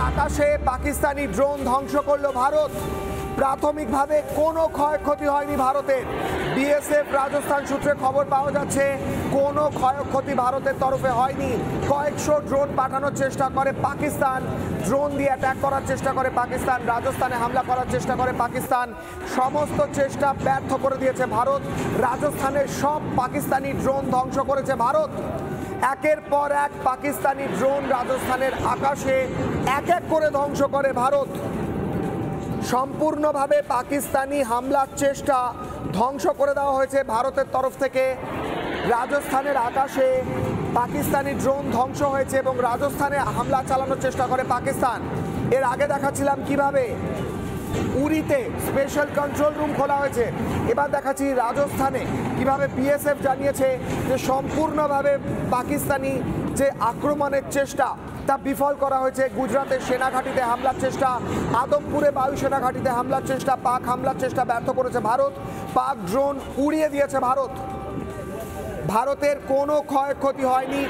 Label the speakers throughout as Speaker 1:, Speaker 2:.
Speaker 1: আকাশে পাকিস্তানি ড্রোন ধ্বংস করলো ভারত। প্রাথমিকভাবে কোনো ক্ষয়ক্ষতি হয়নি ভারতের। বিএসএফ রাজস্থান সূত্রে খবর পাওয়া যাচ্ছে কোনো ক্ষয়ক্ষতি ভারতের তরফে হয়নি। কয়েকশো ড্রোন পাঠানোর চেষ্টা করে পাকিস্তান, ড্রোন দিয়ে অ্যাটাক করার চেষ্টা করে পাকিস্তান, রাজস্থানে হামলা করার চেষ্টা করে পাকিস্তান। সমস্ত চেষ্টা ব্যর্থ করে দিয়েছে ভারত। রাজস্থানের সব পাকিস্তানি ড্রোন ধ্বংস করেছে ভারত। একের পর এক পাকিস্তানি ড্রোন রাজস্থানের আকাশে এক এক করে ধ্বংস করে ভারত। সম্পূর্ণভাবে পাকিস্তানি হামলার চেষ্টা ধ্বংস করে দেওয়া হয়েছে ভারতের তরফ থেকে। রাজস্থানের আকাশে পাকিস্তানি ড্রোন ধ্বংস হয়েছে এবং রাজস্থানে হামলা চালানোর চেষ্টা করে পাকিস্তান। এর আগে দেখাচ্ছিলাম কিভাবে উড়িতে স্পেশাল কন্ট্রোল রুম খোলা হয়েছে। এবার দেখাচ্ছি রাজস্থানে কিভাবে বিএসএফ জানিয়েছে যে সম্পূর্ণভাবে পাকিস্তানি যে আক্রমণের চেষ্টা তা বিফল করা হয়েছে। গুজরাটের সেনাঘাঁটিতে হামলার চেষ্টা, আদমপুরে বায়ুসেনা ঘাঁটিতে হামলার চেষ্টা, পাক হামলার চেষ্টা ব্যর্থ করেছে ভারত। পাক ড্রোন উড়িয়ে দিয়েছে ভারত। ভারতের কোনো ক্ষয়ক্ষতি হয়নি।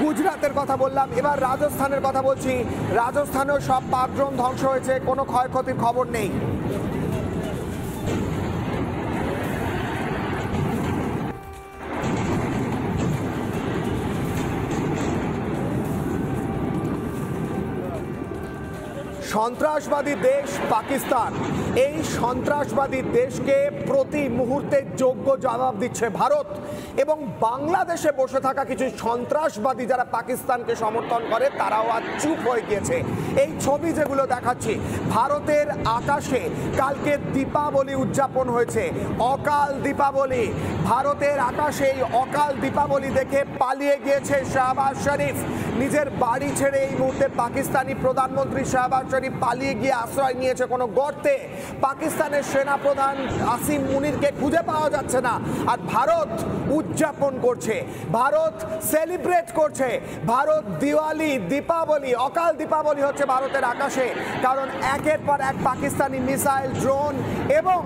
Speaker 1: গুজরাটের কথা বললাম, এবার রাজস্থানের কথা বলছি। রাজস্থানেও সব পাক ড্রোন ধ্বংস হয়েছে, কোনো ক্ষয়ক্ষতির খবর নেই। সন্ত্রাসবাদী দেশ পাকিস্তান, এই সন্ত্রাসবাদী দেশকে প্রতি মুহূর্তে যোগ্য জবাব দিচ্ছে ভারত। এবং বাংলাদেশে বসে থাকা কিছু সন্ত্রাসবাদী যারা পাকিস্তানকে সমর্থন করে তারাও আজ চুপ হয়ে গিয়েছে। এই ছবি যেগুলো দেখাচ্ছি, ভারতের আকাশে কালকে দীপাবলি উদযাপন হয়েছে, অকাল দীপাবলি। ভারতের আকাশে এই অকাল দীপাবলি দেখে পালিয়ে গিয়েছে শাহবাজ শরীফ। নিজের বাড়ি ছেড়ে এই মুহূর্তে পাকিস্তানি প্রধানমন্ত্রী শাহবাজ শরীফ পালিয়ে গিয়ে আশ্রয় নিয়েছে কোনো গর্তে। পাকিস্তানের সেনাপ্রধান আসিম মুনিরকে খুঁজে পাওয়া যাচ্ছে না। আর ভারত উদযাপন করছে, ভারত সেলিব্রেট করছে। ভারত দিওয়ালি, দীপাবলি, অকাল দীপাবলি হচ্ছে ভারতের আকাশে। কারণ একের পর এক পাকিস্তানি মিসাইল, ড্রোন এবং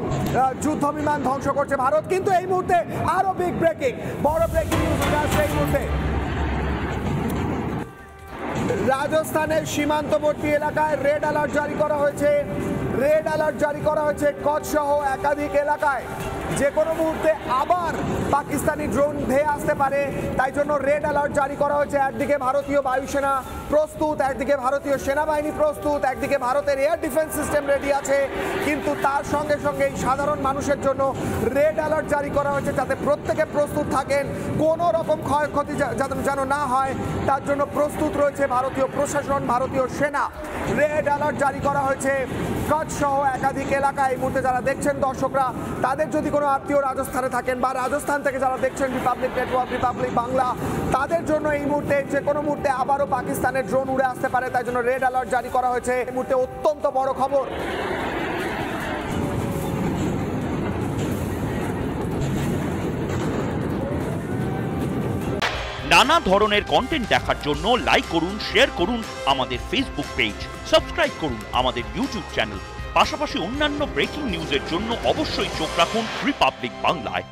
Speaker 1: যুদ্ধ বিমান ধ্বংস করছে ভারত। কিন্তু এই মুহূর্তে আরো বিগ ব্রেকিং, বড় ব্রেকিং নিউজ আসছে এই মুহূর্তে। রাজস্থানের সীমান্তবর্তী এলাকায় রেড অ্যালার্ট জারি করা হয়েছে। রেড অ্যালার্ট জারি করা হয়েছে কচ্ছ সহ একাধিক এলাকায়। যে কোনো মুহূর্তে আবার পাকিস্তানি ড্রোন ধেয়ে আসতে পারে, তাই জন্য রেড অ্যালার্ট জারি করা হয়েছে। একদিকে ভারতীয় বায়ুসেনা প্রস্তুত, একদিকে ভারতীয় সেনাবাহিনী প্রস্তুত, একদিকে ভারতের এয়ার ডিফেন্স সিস্টেম রেডি আছে। কিন্তু তার সঙ্গে সঙ্গে সাধারণ মানুষের জন্য রেড অ্যালার্ট জারি করা হয়েছে যাতে প্রত্যেকে প্রস্তুত থাকেন, কোনো রকম ক্ষয়ক্ষতি যেন না হয় তার জন্য প্রস্তুত রয়েছে ভারতীয় প্রশাসন, ভারতীয় সেনা। রেড অ্যালার্ট জারি করা হয়েছে কচ্ছ সহ একাধিক এলাকায়। এই মুহূর্তে যারা দেখছেন দর্শকরা, তাদের যদি কোনো আত্মীয় রাজস্থানে থাকেন বা রাজস্থান থেকে যারা দেখছেন রিপাবলিক নেটওয়ার্ক, রিপাবলিক বাংলা, তাদের জন্য এই মুহূর্তে যে কোনো মুহূর্তে আবারও পাকিস্তানের ড্রোন উড়ে আসতে পারে, তাই জন্য রেড অ্যালার্ট জারি করা হয়েছে। এই মুহূর্তে অত্যন্ত বড় খবর।
Speaker 2: নানা ধরনের কন্টেন্ট দেখার জন্য লাইক করুন, শেয়ার করুন আমাদের ফেসবুক পেজ, সাবস্ক্রাইব করুন আমাদের ইউটিউব চ্যানেল। পাশাপাশি অন্যান্য ব্রেকিং নিউজের জন্য অবশ্যই চোখ রাখুন রিপাবলিক বাংলায়।